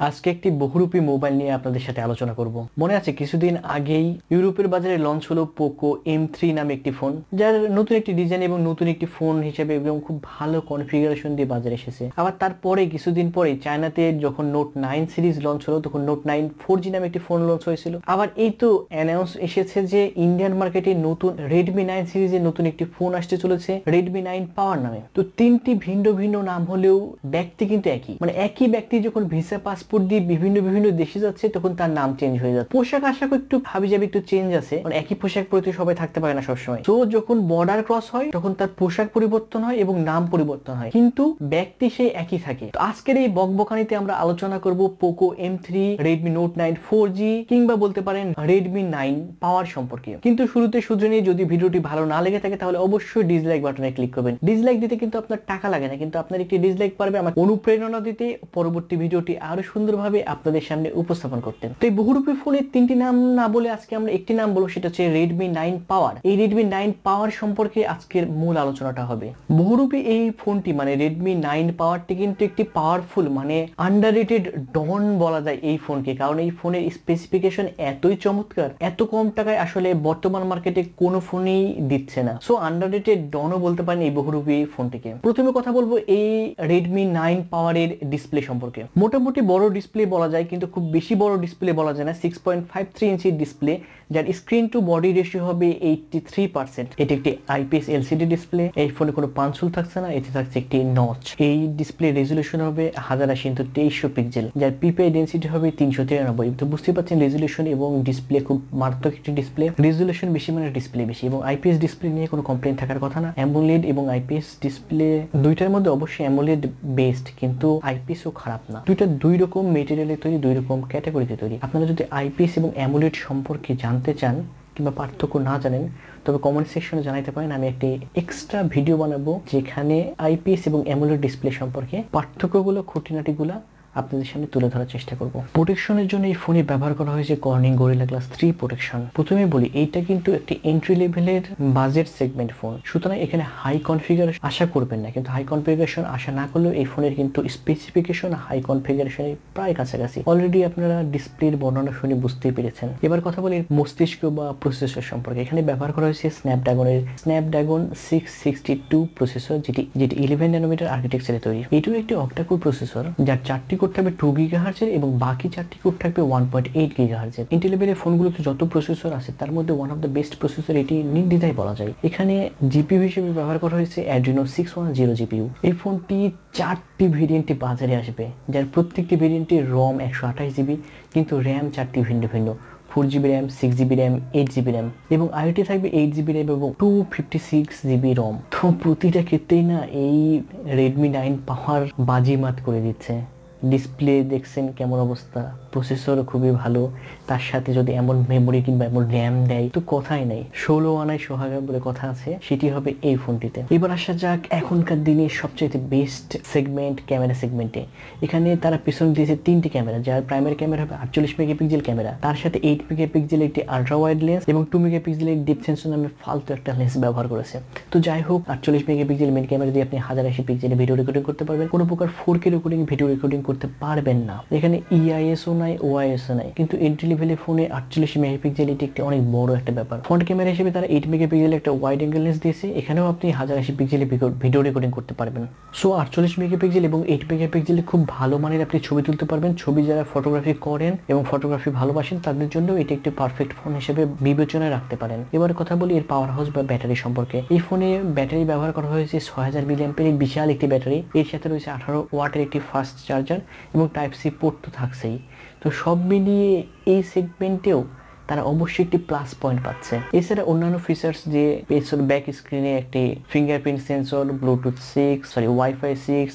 আজকে একটি বহুরূপী মোবাইল নিয়ে আপনাদের সাথে আলোচনা করব। মনে আছে কিছুদিন আগেই ইউরোপের বাজারে লঞ্চ হলো পোকো M3 নামে একটি ফোন, যার নতুন একটি ডিজাইন এবং নতুন একটি ফোন হিসেবে এবং খুব ভালো কনফিগারেশন দিয়ে বাজারে এসেছে। আবার তারপরে কিছুদিন পরে চায়নাতে যখন নোট 9 সিরিজ লঞ্চ হলো তখন নোট 9 4G নামে একটি ফোন লঞ্চ হয়েছিল। আবার এই তো অ্যানাউন্স এসেছে যে ইন্ডিয়ান মার্কেটে নতুন রেডমি 9 সিরিজের নতুন একটি ফোন আসতে চলেছে রেডমি 9 পাওয়ার নামে। তো তিনটি ভিন্ন ভিন্ন নাম হলেও ব্যক্তি কিন্তু একই, মানে একই ব্যক্তি যখন ভিসা পাসপোর্ট দিয়ে বিভিন্ন বিভিন্ন দেশে যাচ্ছে তখন তার নাম চেঞ্জ হয়ে যাচ্ছে। পোশাক আশাক একটু হাবিজাবি একটু চেঞ্জ আছে, মানে একই পোশাক পরে সবাই থাকতে পারে না সবসময়। তো যখন বর্ডার ক্রস হয় তখন তার পোশাক পরিবর্তন হয় এবং নাম পরিবর্তন হয়, কিন্তু ব্যক্তি সেই একই থাকে। তো আজকের এই বকবকানিতে আমরা আলোচনা করব Poco M3, Redmi note 9 4G কিংবা বলতে পারেন রেডমি 9 পাওয়ার সম্পর্কে। কিন্তু শুরুতে শুধু নিয়ে যদি ভিডিওটি ভালো না লেগে থাকে তাহলে অবশ্যই ডিসলাইক বাটনে ক্লিক করবেন। ডিসলাইক দিতে কিন্তু আপনার টাকা লাগে না, কিন্তু আপনার একটি ডিসলাইক পারবে আমাকে অনুপ্রেরণা দিতে পরবর্তী ভিডিওটি আরো সুন্দরভাবে আপনাদের সামনে উপস্থাপন করতে। তো এই বহুরূপী ফোনের তিনটি নাম না বলে আজকে আমরা একটি নাম বলবো, সেটা হচ্ছে রেডমি 9 পাওয়ার। এই রেডমি 9 পাওয়ার সম্পর্কে আজকের মূল আলোচনাটা হবে। বহুরূপী এই ফোনটি মানে রেডমি 9 পাওয়ারটি কিন্তু একটি পাওয়ারফুল মানে আন্ডাররেটেড ডন বলা যায় এই ফোনকে, কারণ এই ফোনের স্পেসিফিকেশন এতই চমৎকার, এত কম টাকায় আসলে বর্তমান মার্কেটে কোনো ফোনই দিচ্ছে না। সো আন্ডাররেটেড ডনও বলতে পারেন এই বহুরূপী ফোনটিকে। প্রথমে কথা বলবো এই রেডমি 9 পাওয়ারের ডিসপ্লে সম্পর্কে। মোটামুটি বড় ডিসপ্লে বলা যায়, কিন্তু খুব বেশি বড় ডিসপ্লে বলা যায় না। 6.53 ইঞ্চির ডিসপ্লে, যার স্ক্রিন টু বডি রেশিও হবে 83%। এটি একটি IPS LCD ডিসপ্লে। এই ফোনে কোনো পাঞ্চুল থাকছে না, এতে থাকছে একটি নচ। এই ডিসপ্লে রেজুলেশন হবে 1080x2300 পিক্সেল, যার PPI ডেনসিটি হবে 393। তো বুঝতে পারছেন রেজুলেশন এবং ডিসপ্লে খুব মারাত্মক একটি ডিসপ্লে। রেজুলেশন বেশি মানে ডিসপ্লে বেশি, এবং IPS ডিসপ্লে নিয়ে কোনো কমপ্লেন থাকার কথা না। অ্যামোলেড এবং IPS ডিসপ্লে দুইটার মধ্যে অবশ্যই অ্যামোলেড বেস্ট, কিন্তু IPSও খারাপ না। দুই রকম মেটেরিয়ালে তৈরি, দুই রকম ক্যাটাগরিতে তৈরি। আপনারা যদি IPS এবং অ্যামোলেড সম্পর্কে জানতে চান কিংবা পার্থক্য না জানেন তবে কমেন্ট সেকশনে জানাতে পারেন। আমি একটি এক্সট্রা ভিডিও বানাবো যেখানে IPS এবং অ্যামোলেড ডিসপ্লে সম্পর্কে পার্থক্যগুলো, খুঁটিনাটিগুলো আপনাদের সামনে তুলে ধরার চেষ্টা করব। প্রোটেকশনের জন্য এই ফোনে ব্যবহার করা হয়েছে কর্নিং গরিলা গ্লাস 3 প্রোটেকশন। প্রথমে বলি এইটা কিন্তু একটি এন্ট্রি লেভেলের বাজেট সেগমেন্ট ফোন, সুতরাং এখানে হাই কনফিগারেশন আশা করবেন না। কিন্তু হাই কনফিগারেশন আশা না করলেও এই ফোনের কিন্তু স্পেসিফিকেশন হাই কনফিগারেশনের প্রায় কাছাকাছি। অলরেডি আপনারা ডিসপ্লের বর্ণনা শুনে বুঝতেই পেরেছেন। এবার কথা বলি মস্তিষ্ক বা প্রসেসর সম্পর্কে। এখানে ব্যবহার করা হয়েছে স্ন্যাপড্রাগন 662 প্রসেসর, যেটি 11 ন্যানোমিটার আর্কিটেকচারে তৈরি। এটিও একটি অক্টাকোর প্রসেসর, যার 4টি কোর থাকবে 2 GHz এবং বাকি 4টি কোর থাকবে 1.8 GHz। ইন্টেল লেভেলের ফোনগুলোতে যত প্রসেসর আছে তার মধ্যে one of the best processor এটি নির্দ্বিধায় বলা যায়। এখানে জিপিইউ হিসেবে ব্যবহার করা হয়েছে Adreno 610 জিপিইউ। এই ফোনটি 4টি ভেরিয়েন্টে বাজারে আসবে, যার প্রত্যেকটি ভেরিয়েন্টে ROM 128GB, কিন্তু RAM 4টি ভিন্ন ভিন্ন, 4GB RAM, 6GB RAM, 8GB RAM এবং আইওটি থাকবে 8GB RAM এবং 256GB ROM। তো প্রতিটা ক্ষেত্রেই না এই রেডমি 9 পাওয়ার বাজিমাত করে দিচ্ছে। ডিসপ্লে দেখছেন কেমন অবস্থা, প্রসেসর খুবই ভালো, তার সাথে যদি এমন মেমোরি কিংবা এমন র্যাম দেয় তো কথাই নাই। 16 আনায় সোহাগা বলে কথা আছে, সেটি হবে এই ফোনটিতে। এবার আসা যাক এখনকার দিনে সবচেয়ে বেস্ট সেগমেন্ট ক্যামেরা সেগমেন্টে। এখানে তারা পিছনে দিয়েছে 3টি ক্যামেরা, যার প্রাইমারি ক্যামেরা হবে 48 মেগাপিক্সেল ক্যামেরা, তার সাথে 8 মেগাপিক্সেল একটি আল্ট্রা ওয়াইড লেন্স এবং 2 মেগাপিক্সেলের ডিপ সেন্সর নামে ফালতু একটা লেন্স ব্যবহার করেছে। তো যাই হোক, 48 মেগাপিক্সেল মেন ক্যামেরা দিয়ে আপনি 1080 পিক্সেলে ভিডিও রেকর্ডিং করতে পারবেন। কোনো প্রকার 4K রেকর্ডিং ভিডিও রেকর্ডিং করতে পারবেন না। এখানে EISও নাই, OISও নাই, কিন্তু এন্ট্রি লেভেলের ফোনে 48 মেগাপিক্সেল এটি একটি অনেক বড় একটা ব্যাপার। ফ্রন্ট ক্যামেরা হিসেবে তারা 8 মেগাপিক্সেল একটা ওয়াইড অ্যাঙ্গেল লেন্স দিয়েছে, এখানেও আপনি 1080 পিক্সেলে ভিডিও রেকর্ডিং করতে পারবেন। সো 48 মেগাপিক্সেল এবং 8 মেগাপিক্সেলে খুব ভালো মানের আপনি ছবি তুলতে পারবেন। ছবি যারা ফটোগ্রাফি করেন এবং ফটোগ্রাফি ভালোবাসেন তাদের জন্য এটি একটি পারফেক্ট ফোন হিসেবে বিবেচনায় রাখতে পারেন। এবার কথা বলি এর পাওয়ার হাউস বা ব্যাটারি সম্পর্কে। এই ফোনে ব্যাটারি ব্যবহার করা হয়েছে 6000 মিলিঅ্যাম্পিয়ারের বিশাল একটি ব্যাটারি। এর সাথে রয়েছে 18 ওয়াটের একটি ফাস্ট চার্জার এবং Type-C পোর্ট তো থাকছেই। তো সব মিলিয়ে এই সেগমেন্টেও তারা অবশ্যই একটি প্লাস পয়েন্ট পাচ্ছে। এছাড়া অন্যান্য ফিচার্স যে পেছন ব্যাক স্ক্রিনে একটি fingerprint sensor, wifi 6,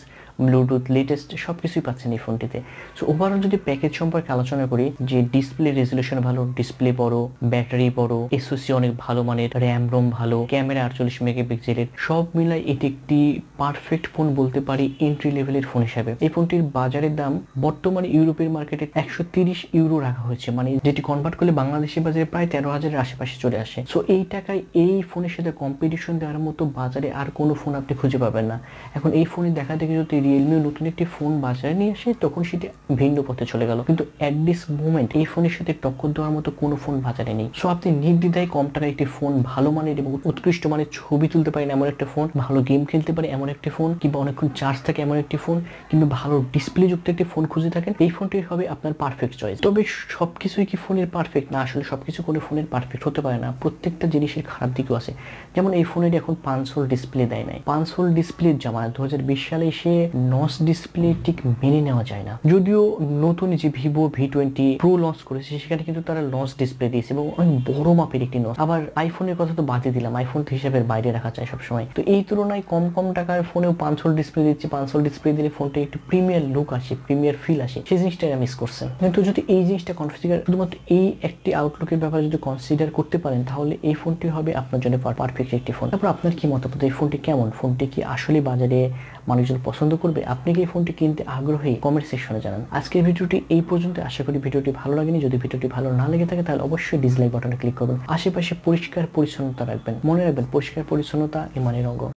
Bluetooth latest সবকিছুই পাচ্ছেন এই ফোনটিতে। সো ওভারঅল যদি প্যাকেজ সম্পর্কে আলোচনা করি, যে ডিসপ্লে রেজুলেশন ভালো, ডিসপ্লে বড়, ব্যাটারি বড়, SoC অনেক ভালো মানের, র্যাম রোম ভালো, ক্যামেরা 48 মেগাপিক্সেলের, সব মিলাই এটি একটি পারফেক্ট ফোন বলতে পারি এন্ট্রি লেভেলের ফোন হিসাবে। এই ফোনটির বাজারের দাম বর্তমানে ইউরোপের মার্কেটে 130 ইউরো রাখা হয়েছে, মানে যেটি কনভার্ট করলে বাংলাদেশের বাজারে প্রায় 13,000-এর আশেপাশে চলে আসে। সো এই টাকায় এই ফোনের সাথে কম্পিটিশন দেওয়ার মতো বাজারে আর কোনো ফোন আপনি খুঁজে পাবেন না। এখন এই ফোনে দেখা দেখি যদি রিয়েলমি নতুন একটি ফোন বাজারে নিয়ে আসে তখন সেটি ভিন্ন পথে চলে গেল, কিন্তু এট দিস মোমেন্ট এই ফোনের সাথে টক্কর দেওয়ার মতো কোনো ফোন বাজারে নেই। সো আপনি নির্দ্বিধায় কম টাকার একটি ফোন, ভালো মানের এবং উৎকৃষ্ট মানের ছবি তুলতে পারেন এমন একটা ফোন, ভালো গেম খেলতে পারে এমন একটি ফোন, কিংবা অনেকক্ষণ চার্জ থাকে এমন একটি ফোন, কিংবা ভালো ডিসপ্লে যুক্ত একটি ফোন খুঁজে থাকেন, এই ফোনটি হবে আপনার পারফেক্ট চয়েস। তবে সবকিছুই কি ফোনের পারফেক্ট না? আসলে সবকিছু কোনো ফোনের পারফেক্ট হতে পারে না, প্রত্যেকটা জিনিসের খারাপ দিকও আছে। যেমন এই ফোনের এখন 5 হোল ডিসপ্লে দেয় নাই। 5 হোল ডিসপ্লের জামানা 2020 সালে এসে নচ ডিসপ্লে ঠিক মেনে নেওয়া যায় না। যদিও নতুন যে ভিভো V20 প্রো লঞ্চ করেছে সেখানে কিন্তু তারা নচ ডিসপ্লে দিয়েছে এবং অনেক বড় মাপের একটি নচ। আবার আইফোনের কথা তো বাদই দিলাম, আইফোন তো হিসাবের বাইরে রাখা চাই সবসময়। তো এই তুলনায় কম কম টাকার ফোনেও 5 হোল ডিসপ্লে দিচ্ছে। 5 হোল ডিসপ্লে দিলে ফোনটা একটু প্রিমিয়ার লুক আসে, প্রিমিয়ার ফিল আসে, সেই জিনিসটা মিস করছেন। কিন্তু যদি এই জিনিসটা কনফিগার, শুধুমাত্র এই একটি আউটলুকের ব্যাপারে যদি কনসিডার করতে পারেন তাহলে এই ফোনটি হবে আপনার জন্য পারফেক্ট একটি ফোন। তারপর আপনার কি মতামত, এই ফোনটি কেমন? ফোনটি কি আসলে বাজারে মানুষজন পছন্দ করবে? আপনি কি এই ফোনটি কিনতে আগ্রহী? কমেন্ট সেকশনে জানান। আজকের ভিডিওটি এই পর্যন্ত। আশা করি ভিডিওটি ভালো লাগেনি। যদি ভিডিওটি ভালো না লেগে থাকে তাহলে অবশ্যই ডিসলাইক বাটনে ক্লিক করবেন। আশেপাশে পরিষ্কার পরিচ্ছন্নতা রাখবেন। মনে রাখবেন, পরিষ্কার পরিচ্ছন্নতা ইমানের অঙ্গ।